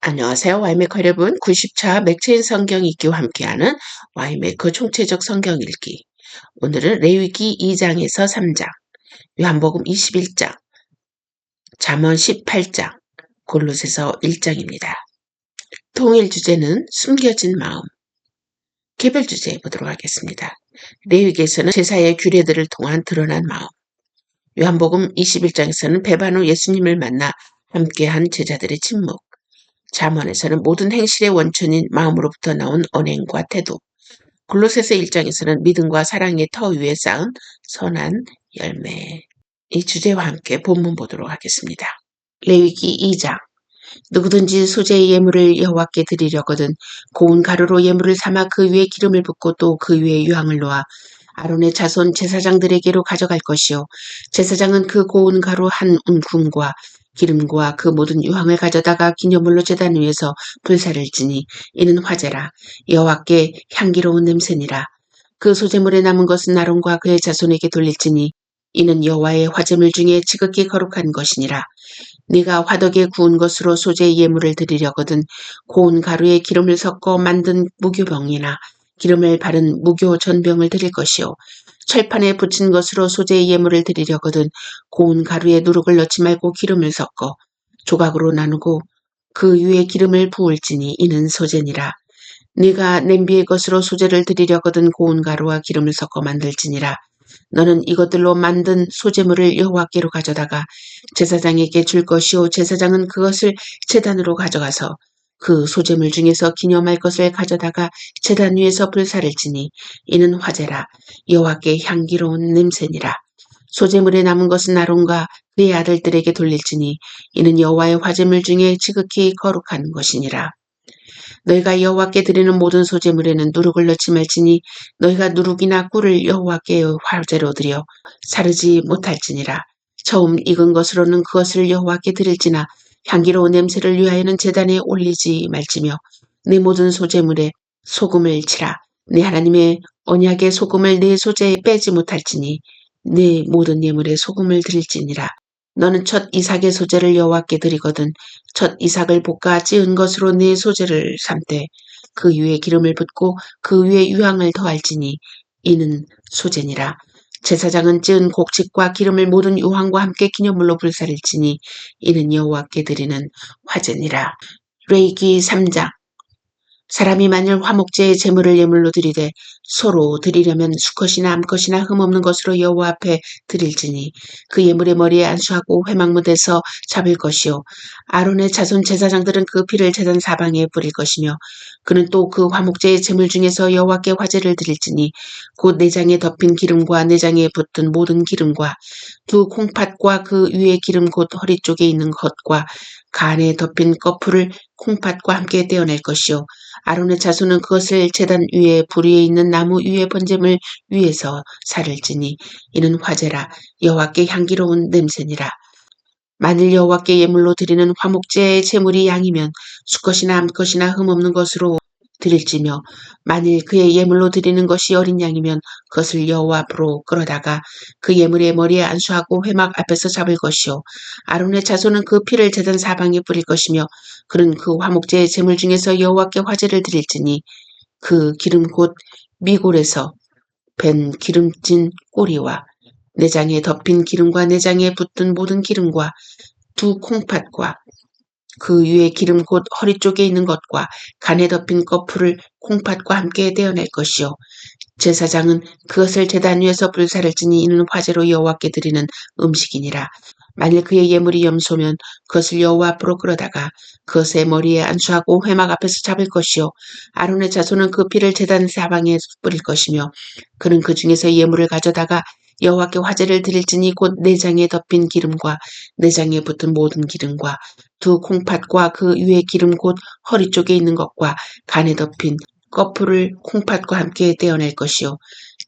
안녕하세요. 와이메커 여러분. 90차 맥체인 성경 읽기와 함께하는 와이메커 총체적 성경 읽기. 오늘은 레위기 2장에서 3장, 요한복음 21장, 잠언 18장, 골로새서 1장입니다. 통일 주제는 숨겨진 마음. 개별 주제 보도록 하겠습니다. 레위기에서는 제사의 규례들을 통한 드러난 마음. 요한복음 21장에서는 배반 후 예수님을 만나 함께한 제자들의 침묵. 잠언에서는 모든 행실의 원천인 마음으로부터 나온 언행과 태도. 골로새서 1장에서는 믿음과 사랑의 터 위에 쌓은 선한 열매. 이 주제와 함께 본문 보도록 하겠습니다. 레위기 2장. 누구든지 소재의 예물을 여호와께 드리려거든 고운 가루로 예물을 삼아 그 위에 기름을 붓고 또 그 위에 유향을 놓아 아론의 자손 제사장들에게로 가져갈 것이요. 제사장은 그 고운 가루 한 움큼과 기름과 그 모든 유향을 가져다가 기념물로 제단 위에서 불사를 지니 이는 화제라. 여호와께 향기로운 냄새니라. 그 소재물에 남은 것은 아론과 그의 자손에게 돌릴지니 이는 여호와의 화제물 중에 지극히 거룩한 것이니라. 네가 화덕에 구운 것으로 소재의 예물을 드리려거든 고운 가루에 기름을 섞어 만든 무교병이나 기름을 바른 무교 전병을 드릴 것이요. 철판에 붙인 것으로 소재의 예물을 드리려거든 고운 가루에 누룩을 넣지 말고 기름을 섞어 조각으로 나누고 그 위에 기름을 부을지니 이는 소재니라. 네가 냄비의 것으로 소재를 드리려거든 고운 가루와 기름을 섞어 만들지니라. 너는 이것들로 만든 소재물을 여호와께로 가져다가 제사장에게 줄 것이요. 제사장은 그것을 제단으로 가져가서 그 소재물 중에서 기념할 것을 가져다가 제단 위에서 불사를 지니 이는 화제라. 여호와께 향기로운 냄새니라. 소재물에 남은 것은 아론과 그의 아들들에게 돌릴지니 이는 여호와의 화제물 중에 지극히 거룩한 것이니라. 너희가 여호와께 드리는 모든 소재물에는 누룩을 넣지 말지니 너희가 누룩이나 꿀을 여호와께 화제로 드려 사르지 못할지니라. 처음 익은 것으로는 그것을 여호와께 드릴지나 향기로운 냄새를 위하여는 제단에 올리지 말지며 네 모든 소재물에 소금을 치라. 네 하나님의 언약의 소금을 네 소재에 빼지 못할지니 네 모든 예물에 소금을 드릴지니라. 너는 첫 이삭의 소재를 여호와께 드리거든 첫 이삭을 볶아 찌은 것으로 네 소재를 삼되 그 위에 기름을 붓고 그 위에 유향을 더할지니 이는 소재니라. 제사장은 찌은 곡식과 기름을 모든 유황과 함께 기념물로 불사를지니 이는 여호와께 드리는 화제니라. 레위기 3장. 사람이 만일 화목제의 제물을 예물로 드리되 소로 드리려면 수컷이나 암컷이나 흠없는 것으로 여호와 앞에 드릴지니 그 예물의 머리에 안수하고 회막무대에서 잡을 것이요. 아론의 자손 제사장들은 그 피를 제단 사방에 뿌릴 것이며 그는 또 그 화목제의 제물 중에서 여호와께 화제를 드릴지니 곧 내장에 덮인 기름과 내장에 붙은 모든 기름과 두 콩팥과 그 위에 기름 곧 허리 쪽에 있는 것과 간에 덮인 거풀을 콩팥과 함께 떼어낼 것이요. 아론의 자손은 그것을 제단 위에 불 위에 있는 나무 위에 번제물 위에서 살을 지니 이는 화제라. 여호와께 향기로운 냄새니라. 만일 여호와께 예물로 드리는 화목제의 제물이 양이면 수컷이나 암컷이나 흠없는 것으로 드릴지며 만일 그의 예물로 드리는 것이 어린 양이면 그것을 여호와 앞으로 끌어다가 그 예물의 머리에 안수하고 회막 앞에서 잡을 것이요. 아론의 자손은 그 피를 제단 사방에 뿌릴 것이며 그는 그 화목제의 제물 중에서 여호와께 화제를 드릴지니 그 기름 곧 미골에서 밴 기름진 꼬리와 내장에 덮인 기름과 내장에 붙은 모든 기름과 두 콩팥과 그 위에 기름 곧 허리 쪽에 있는 것과 간에 덮인 거풀을 콩팥과 함께 떼어낼 것이요. 제사장은 그것을 제단 위에서 불사를 지니 이는 화제로 여호와께 드리는 음식이니라. 만일 그의 예물이 염소면 그것을 여호와 앞으로 끌어다가 그것의 머리에 안수하고 회막 앞에서 잡을 것이요. 아론의 자손은 그 피를 제단 사방에 뿌릴 것이며 그는 그 중에서 예물을 가져다가 여호와께 화제를 드릴지니 곧 내장에 덮인 기름과 내장에 붙은 모든 기름과 두 콩팥과 그 위에 기름 곧 허리 쪽에 있는 것과 간에 덮인 거풀을 콩팥과 함께 떼어낼 것이요.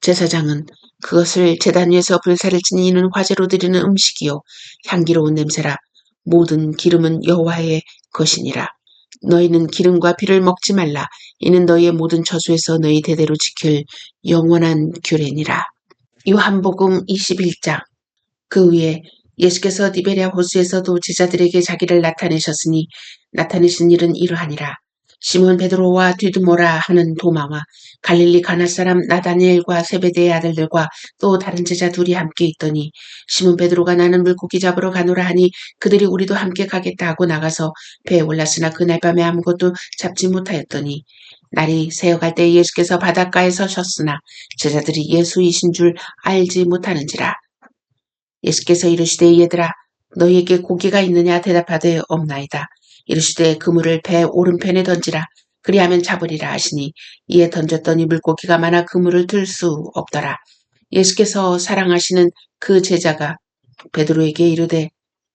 제사장은 그것을 제단 위에서 불사를 지니는 화제로 드리는 음식이요. 향기로운 냄새라. 모든 기름은 여호와의 것이니라. 너희는 기름과 피를 먹지 말라. 이는 너희의 모든 처소에서 너희 대대로 지킬 영원한 규례니라. 요한복음 21장. 그 위에 예수께서 디베랴 호수에서도 제자들에게 자기를 나타내셨으니 나타내신 일은 이러하니라. 시몬 베드로와 디두모라 하는 도마와 갈릴리 가나 사람 나다니엘과 세베대의 아들들과 또 다른 제자 둘이 함께 있더니 시몬 베드로가 나는 물고기 잡으러 가노라 하니 그들이 우리도 함께 가겠다 하고 나가서 배에 올랐으나 그날 밤에 아무것도 잡지 못하였더니 날이 새어갈 때 예수께서 바닷가에 서셨으나 제자들이 예수이신 줄 알지 못하는지라. 예수께서 이르시되 얘들아 너희에게 고기가 있느냐 대답하되 없나이다. 이르시되 그물을 배 오른편에 던지라. 그리하면 잡으리라 하시니 이에 던졌더니 물고기가 많아 그물을 들 수 없더라. 예수께서 사랑하시는 그 제자가 베드로에게 이르되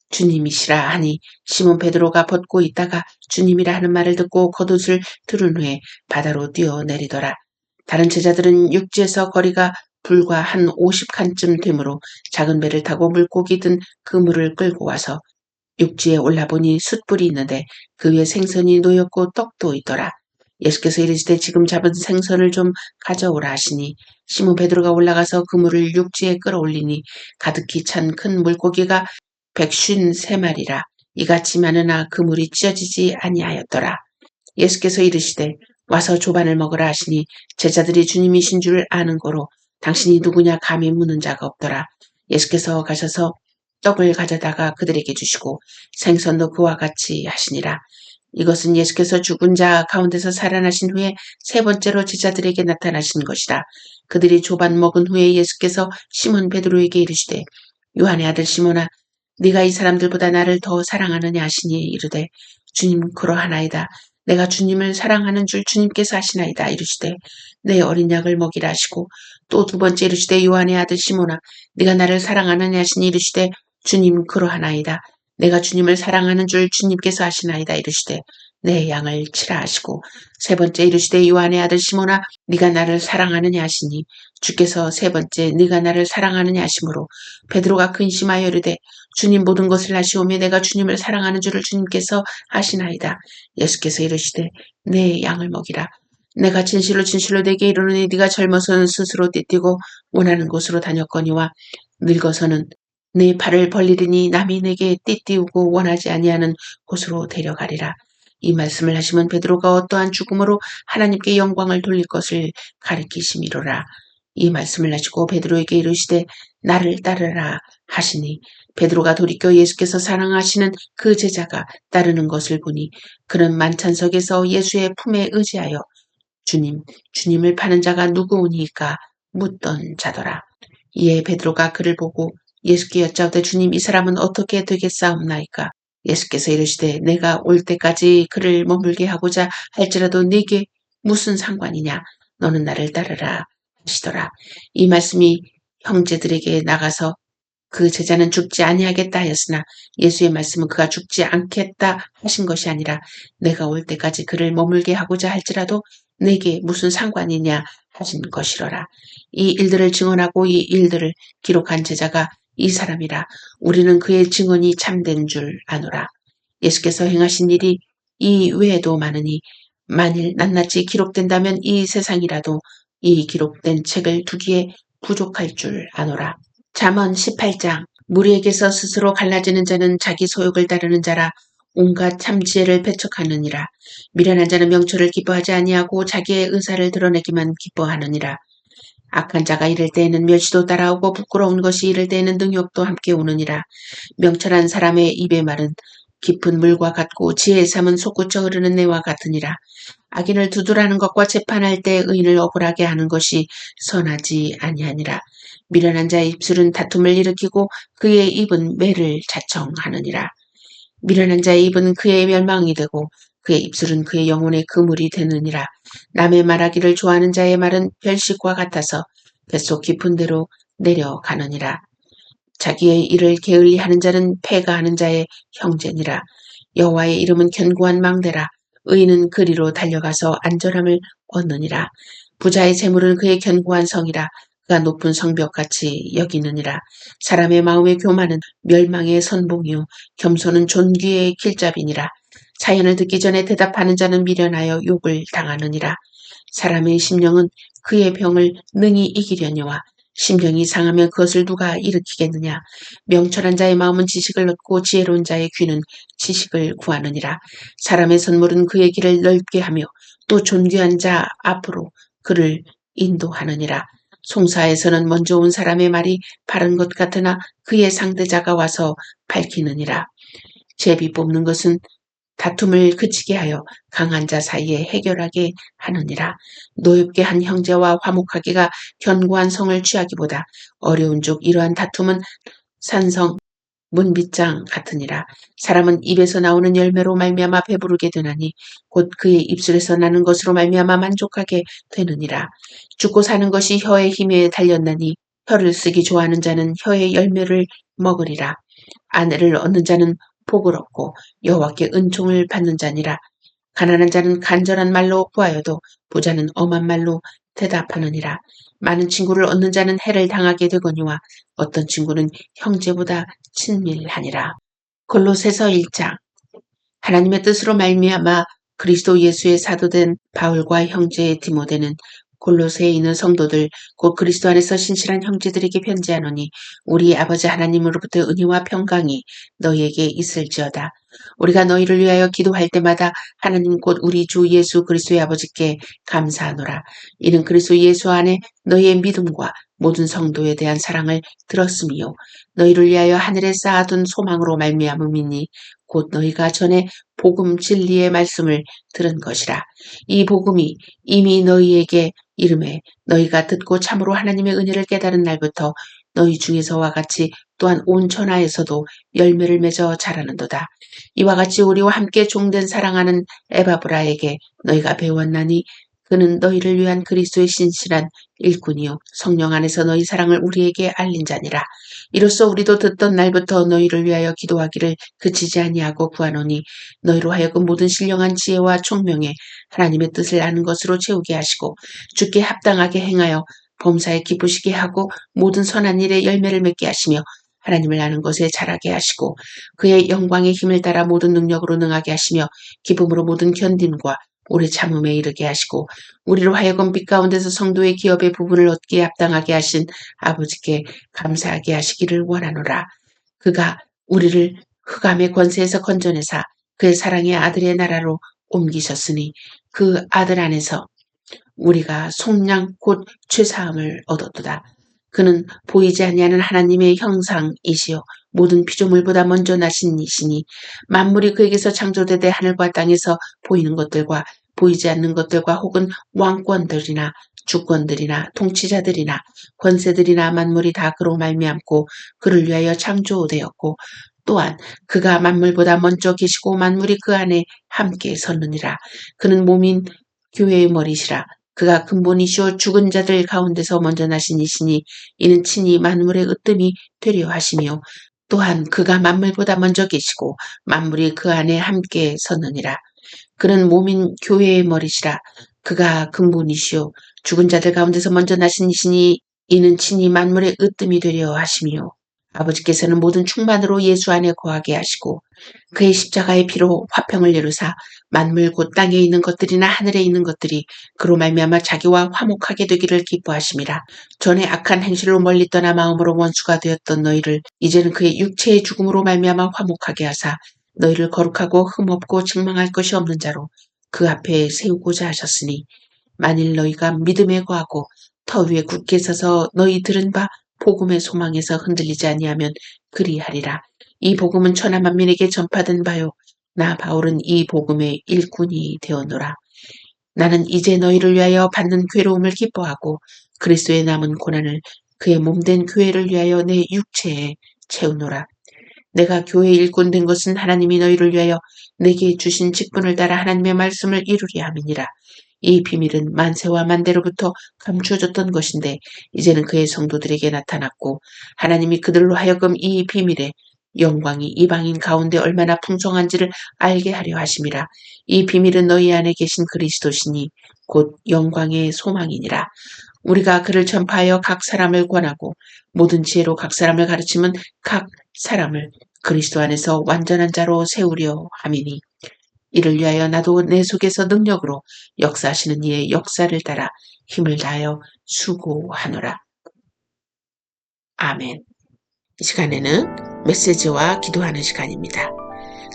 주님이시라 하니 시몬 베드로가 벗고 있다가 주님이라 하는 말을 듣고 겉옷을 두른 후에 바다로 뛰어내리더라. 다른 제자들은 육지에서 거리가 불과 한 50칸쯤 되므로 작은 배를 타고 물고기 든 그물을 끌고 와서 육지에 올라보니 숯불이 있는데 그 위에 생선이 놓였고 떡도 있더라. 예수께서 이르시되 지금 잡은 생선을 좀 가져오라 하시니 시몬 베드로가 올라가서 그물을 육지에 끌어올리니 가득히 찬 큰 물고기가 153마리라. 이같이 많으나 그물이 찢어지지 아니하였더라. 예수께서 이르시되 와서 조반을 먹으라 하시니 제자들이 주님이신 줄 아는 거로 당신이 누구냐 감히 묻는 자가 없더라. 예수께서 가셔서 떡을 가져다가 그들에게 주시고 생선도 그와 같이 하시니라. 이것은 예수께서 죽은 자 가운데서 살아나신 후에 세 번째로 제자들에게 나타나신 것이라. 그들이 조반 먹은 후에 예수께서 시몬 베드로에게 이르시되 요한의 아들 시몬아 네가 이 사람들보다 나를 더 사랑하느냐 하시니 이르되 주님 그러하나이다. 내가 주님을 사랑하는 줄 주님께서 아시나이다. 이르시되 내 어린 양을 먹이라 하시고 또 두 번째 이르시되 요한의 아들 시몬아 네가 나를 사랑하느냐 하시니 이르시되 주님 그러하나이다. 내가 주님을 사랑하는 줄 주님께서 아시나이다. 이르시되 내 양을 치라 하시고 세 번째 이르시되 요한의 아들 시몬아 네가 나를 사랑하느냐 하시니 주께서 세 번째 네가 나를 사랑하느냐 하시므로 베드로가 근심하여 이르되 주님 모든 것을 아시오며 내가 주님을 사랑하는 줄을 주님께서 아시나이다. 예수께서 이르시되 내 양을 먹이라. 내가 진실로 진실로 내게 이르노니 네가 젊어서는 스스로 띠뛰고 원하는 곳으로 다녔거니와 늙어서는 네 발을 벌리리니 남이 내게 띠띠우고 원하지 아니하는 곳으로 데려가리라. 이 말씀을 하시면 베드로가 어떠한 죽음으로 하나님께 영광을 돌릴 것을 가리키심이로라. 이 말씀을 하시고 베드로에게 이르시되 나를 따르라 하시니 베드로가 돌이켜 예수께서 사랑하시는 그 제자가 따르는 것을 보니 그는 만찬석에서 예수의 품에 의지하여 주님을 파는 자가 누구오니까 묻던 자더라. 이에 베드로가 그를 보고 예수께 여짜오되 주님 이 사람은 어떻게 되겠사옵나이까? 예수께서 이르시되 내가 올 때까지 그를 머물게 하고자 할지라도 네게 무슨 상관이냐? 너는 나를 따르라 하시더라. 이 말씀이 형제들에게 나가서 그 제자는 죽지 아니하겠다 하였으나 예수의 말씀은 그가 죽지 않겠다 하신 것이 아니라 내가 올 때까지 그를 머물게 하고자 할지라도 내게 무슨 상관이냐 하신 것이로라. 이 일들을 증언하고 이 일들을 기록한 제자가 이 사람이라. 우리는 그의 증언이 참된 줄 아노라. 예수께서 행하신 일이 이 외에도 많으니 만일 낱낱이 기록된다면 이 세상이라도 이 기록된 책을 두기에 부족할 줄 아노라. 잠언 18장 무리에게서 스스로 갈라지는 자는 자기 소욕을 따르는 자라 온갖 참지혜를 배척하느니라. 미련한 자는 명철을 기뻐하지 아니하고 자기의 의사를 드러내기만 기뻐하느니라. 악한 자가 이를 때에는 멸시도 따라오고 부끄러운 것이 이를 때에는 능욕도 함께 오느니라. 명철한 사람의 입의 말은 깊은 물과 같고 지혜의 삶은 솟구쳐 흐르는 내와 같으니라. 악인을 두드라는 것과 재판할 때 의인을 억울하게 하는 것이 선하지 아니하니라. 미련한 자의 입술은 다툼을 일으키고 그의 입은 매를 자청하느니라. 미련한 자의 입은 그의 멸망이 되고 그의 입술은 그의 영혼의 그물이 되느니라. 남의 말하기를 좋아하는 자의 말은 별식과 같아서 뱃속 깊은 데로 내려가느니라. 자기의 일을 게을리하는 자는 패가하는 자의 형제니라. 여호와의 이름은 견고한 망대라. 의인은 그리로 달려가서 안전함을 얻느니라. 부자의 재물은 그의 견고한 성이라. 그가 높은 성벽같이 여기느니라. 사람의 마음의 교만은 멸망의 선봉이요 겸손은 존귀의 길잡이니라. 사연을 듣기 전에 대답하는 자는 미련하여 욕을 당하느니라. 사람의 심령은 그의 병을 능히 이기려니와 심령이 상하면 그것을 누가 일으키겠느냐. 명철한 자의 마음은 지식을 얻고 지혜로운 자의 귀는 지식을 구하느니라. 사람의 선물은 그의 길을 넓게 하며 또 존귀한 자 앞으로 그를 인도하느니라. 송사에서는 먼저 온 사람의 말이 바른 것 같으나 그의 상대자가 와서 밝히느니라. 제비 뽑는 것은 다툼을 그치게 하여 강한 자 사이에 해결하게 하느니라. 노엽게 한 형제와 화목하기가 견고한 성을 취하기보다 어려운 족 이러한 다툼은 산성 문빗장 같으니라. 사람은 입에서 나오는 열매로 말미암아 배부르게 되나니 곧 그의 입술에서 나는 것으로 말미암아 만족하게 되느니라. 죽고 사는 것이 혀의 힘에 달렸나니 혀를 쓰기 좋아하는 자는 혀의 열매를 먹으리라. 아내를 얻는 자는 복을 얻고 여호와께 은총을 받는 자니라. 가난한 자는 간절한 말로 구하여도 부자는 엄한 말로 대답하느니라. 많은 친구를 얻는 자는 해를 당하게 되거니와 어떤 친구는 형제보다 친밀하니라. 골로새서 1장. 하나님의 뜻으로 말미암아 그리스도 예수의 사도된 바울과 형제 디모데는 골로새에 있는 성도들 곧 그리스도 안에서 신실한 형제들에게 편지하노니 우리 아버지 하나님으로부터 은혜와 평강이 너희에게 있을지어다. 우리가 너희를 위하여 기도할 때마다 하나님 곧 우리 주 예수 그리스도의 아버지께 감사하노라. 이는 그리스도 예수 안에 너희의 믿음과 모든 성도에 대한 사랑을 들었으며 너희를 위하여 하늘에 쌓아둔 소망으로 말미암음이니 곧 너희가 전에 복음 진리의 말씀을 들은 것이라. 이 복음이 이미 너희에게 이름에 너희가 듣고 참으로 하나님의 은혜를 깨달은 날부터 너희 중에서와 같이 또한 온 천하에서도 열매를 맺어 자라는도다. 이와 같이 우리와 함께 종된 사랑하는 에바브라에게 너희가 배웠나니 그는 너희를 위한 그리스도의 신실한 일꾼이요 성령 안에서 너희 사랑을 우리에게 알린 자니라. 이로써 우리도 듣던 날부터 너희를 위하여 기도하기를 그치지 아니하고 구하노니 너희로 하여금 모든 신령한 지혜와 총명에 하나님의 뜻을 아는 것으로 채우게 하시고 주께 합당하게 행하여 범사에 기쁘시게 하고 모든 선한 일에 열매를 맺게 하시며 하나님을 아는 것에 자라게 하시고 그의 영광의 힘을 따라 모든 능력으로 능하게 하시며 기쁨으로 모든 견딤과 오래 참음에 이르게 하시고 우리로 하여금 빛 가운데서 성도의 기업의 부분을 얻기에 합당하게 하신 아버지께 감사하게 하시기를 원하노라. 그가 우리를 흑암의 권세에서 건져내사 그의 사랑의 아들의 나라로 옮기셨으니 그 아들 안에서 우리가 속량 곧 죄사함을 얻었도다. 그는 보이지 아니하는 하나님의 형상이시요 모든 피조물보다 먼저 나신 이시니 만물이 그에게서 창조되되 하늘과 땅에서 보이는 것들과 보이지 않는 것들과 혹은 왕권들이나 주권들이나 통치자들이나 권세들이나 만물이 다 그로 말미암고 그를 위하여 창조되었고 또한 그가 만물보다 먼저 계시고 만물이 그 안에 함께 섰느니라. 그는 몸인 교회의 머리시라. 그가 근본이시오 죽은 자들 가운데서 먼저 나신 이시니 이는 친히 만물의 으뜸이 되려 하시며 또한 그가 만물보다 먼저 계시고 만물이 그 안에 함께 섰느니라. 그는 몸인 교회의 머리시라. 그가 근본이시오 죽은 자들 가운데서 먼저 나신 이시니 이는 친히 만물의 으뜸이 되려 하시며 아버지께서는 모든 충만으로 예수 안에 거하게 하시고 그의 십자가의 피로 화평을 이루사 만물 곧 땅에 있는 것들이나 하늘에 있는 것들이 그로 말미암아 자기와 화목하게 되기를 기뻐하심이라. 전에 악한 행실로 멀리 떠나 마음으로 원수가 되었던 너희를 이제는 그의 육체의 죽음으로 말미암아 화목하게 하사 너희를 거룩하고 흠없고 책망할 것이 없는 자로 그 앞에 세우고자 하셨으니 만일 너희가 믿음에 거하고 터 위에 굳게 서서 너희 들은 바 복음의 소망에서 흔들리지 아니하면 그리하리라. 이 복음은 천하 만민에게 전파된 바요. 나 바울은 이 복음의 일꾼이 되었노라. 나는 이제 너희를 위하여 받는 괴로움을 기뻐하고 그리스도의 남은 고난을 그의 몸된 교회를 위하여 내 육체에 채우노라. 내가 교회 일꾼 된 것은 하나님이 너희를 위하여 내게 주신 직분을 따라 하나님의 말씀을 이루리 함이니라. 이 비밀은 만세와 만대로부터 감추어졌던 것인데 이제는 그의 성도들에게 나타났고 하나님이 그들로 하여금 이 비밀의 영광이 이방인 가운데 얼마나 풍성한지를 알게 하려 하심이라. 이 비밀은 너희 안에 계신 그리스도시니 곧 영광의 소망이니라. 우리가 그를 전파하여 각 사람을 권하고 모든 지혜로 각 사람을 가르치면 각 사람을 그리스도 안에서 완전한 자로 세우려 함이니 이를 위하여 나도 내 속에서 능력으로 역사하시는 이의 역사를 따라 힘을 다하여 수고하노라. 아멘. 이 시간에는 메시지와 기도하는 시간입니다.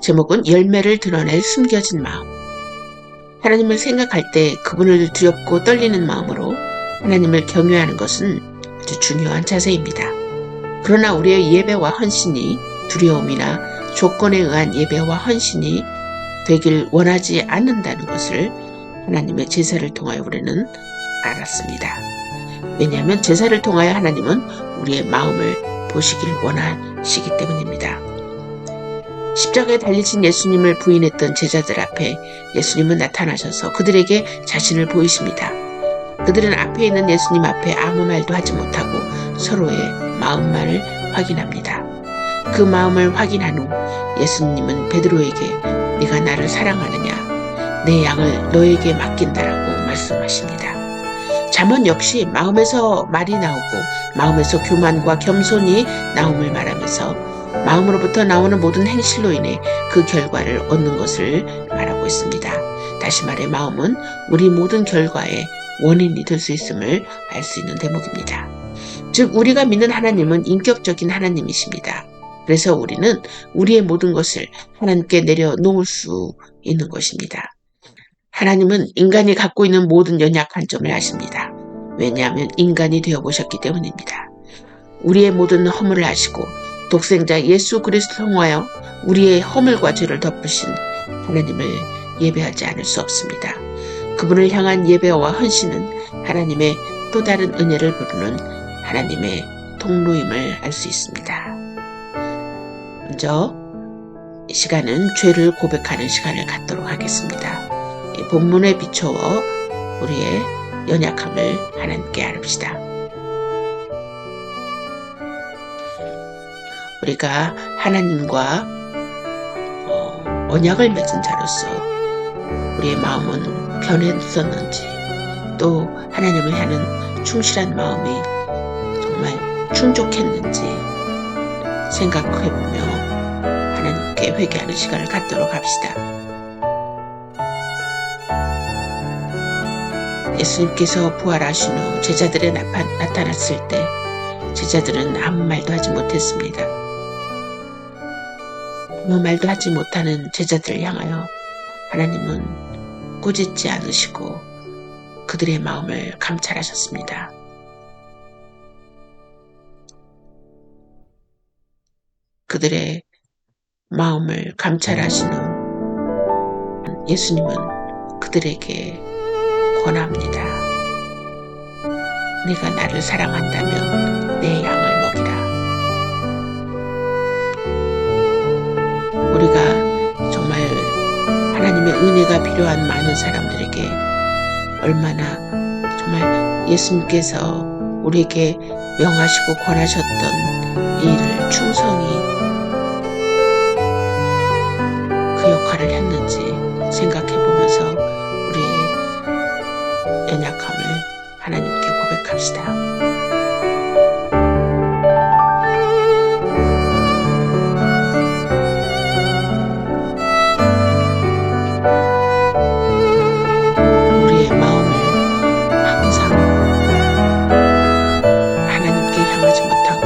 제목은 열매를 드러낼 숨겨진 마음. 하나님을 생각할 때 그분을 두렵고 떨리는 마음으로 하나님을 경외하는 것은 아주 중요한 자세입니다. 그러나 우리의 예배와 헌신이 두려움이나 조건에 의한 예배와 헌신이 되길 원하지 않는다는 것을 하나님의 제사를 통하여 우리는 알았습니다. 왜냐하면 제사를 통하여 하나님은 우리의 마음을 보시길 원하시기 때문입니다. 십자가에 달리신 예수님을 부인했던 제자들 앞에 예수님은 나타나셔서 그들에게 자신을 보이십니다. 그들은 앞에 있는 예수님 앞에 아무 말도 하지 못하고 서로의 마음만을 확인합니다. 그 마음을 확인한 후 예수님은 베드로에게 네가 나를 사랑하느냐? 내 양을 너에게 맡긴다라고 말씀하십니다. 잠언 역시 마음에서 말이 나오고 마음에서 교만과 겸손이 나옴을 말하면서 마음으로부터 나오는 모든 행실로 인해 그 결과를 얻는 것을 말하고 있습니다. 다시 말해 마음은 우리 모든 결과의 원인이 될 수 있음을 알 수 있는 대목입니다. 즉 우리가 믿는 하나님은 인격적인 하나님이십니다. 그래서 우리는 우리의 모든 것을 하나님께 내려놓을 수 있는 것입니다. 하나님은 인간이 갖고 있는 모든 연약한 점을 아십니다. 왜냐하면 인간이 되어보셨기 때문입니다. 우리의 모든 허물을 아시고 독생자 예수 그리스도를 통하여 우리의 허물과 죄를 덮으신 하나님을 예배하지 않을 수 없습니다. 그분을 향한 예배와 헌신은 하나님의 또 다른 은혜를 부르는 하나님의 통로임을 알 수 있습니다. 먼저 이 시간은 죄를 고백하는 시간을 갖도록 하겠습니다. 이 본문에 비추어 우리의 연약함을 하나님께 아릅시다. 우리가 하나님과 언약을 맺은 자로서 우리의 마음은 변했었는지 또 하나님을 향한 충실한 마음이 정말 충족했는지 생각해보며 하나님께 회개하는 시간을 갖도록 합시다. 예수님께서 부활하신 후 제자들에 나타났을 때 제자들은 아무 말도 하지 못했습니다. 아무 말도 하지 못하는 제자들을 향하여 하나님은 꾸짖지 않으시고 그들의 마음을 감찰하셨습니다. 그들의 마음을 감찰하신 후 예수님은 그들에게 권합니다. 네가 나를 사랑한다면 내 양을 먹이라. 우리가 정말 하나님의 은혜가 필요한 많은 사람들에게 얼마나 정말 예수님께서 우리에게 명하시고 권하셨던 이 일을 충성히 그 역할을 했는지 생각해보면서 우리의 연약함을 하나님께 고백합시다. 우리의 마음을 항상 하나님께 향하지 못하고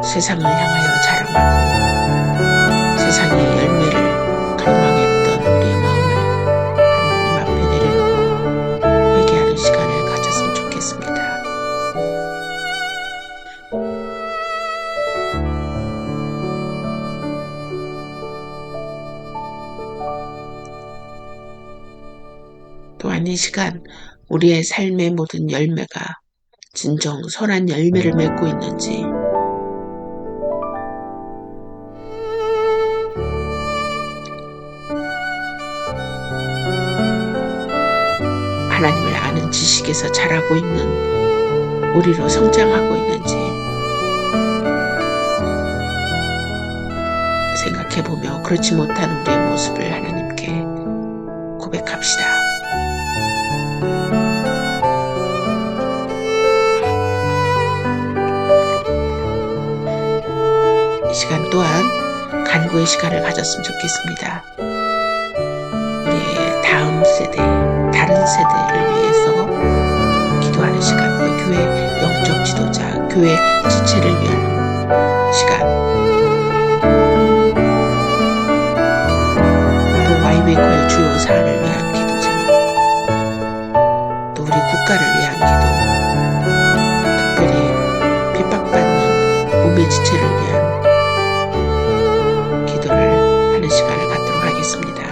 세상을 향하여 자랑하고 세상의 열매를 갈망했던 우리의 마음을 하나님 앞에 내려놓고 회개하는 시간을 가졌으면 좋겠습니다. 또한 이 시간 우리의 삶의 모든 열매가 진정 선한 열매를 맺고 있는지 하나님을 아는 지식에서 자라고 있는 우리로 성장하고 있는지 생각해보며 그렇지 못한 우리의 모습을 하나님께 고백합시다. 이 시간 또한 간구의 시간을 가졌으면 좋겠습니다. 우리의 다음 세대, 다른 세대를 위해서 기도하는 시간, 교회 영적 지도자, 교회 지체를 위한 시간, 또 와이메이커의 주요 사안을 위한 기도 제목, 또 우리 국가를 위한 기도, 특별히 핍박받는 몸의 지체를 위한 기도를 하는 시간을 갖도록 하겠습니다.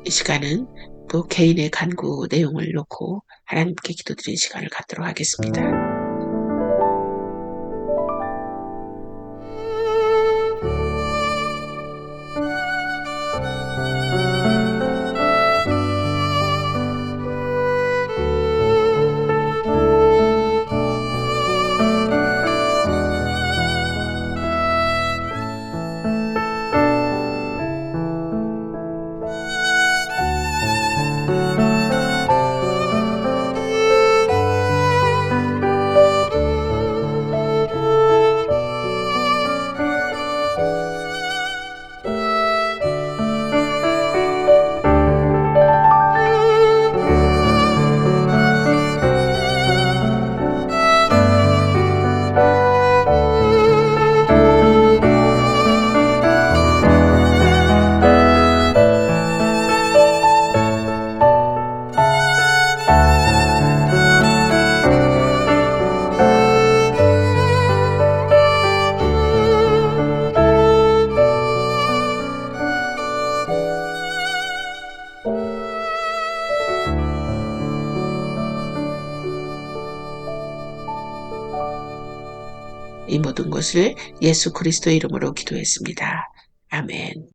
이 시간은 또 개인의 간구 내용을 놓고 하나님께 기도드리는 시간을 갖도록 하겠습니다. 이 모든 것을 예수 그리스도의 이름으로 기도했습니다. 아멘.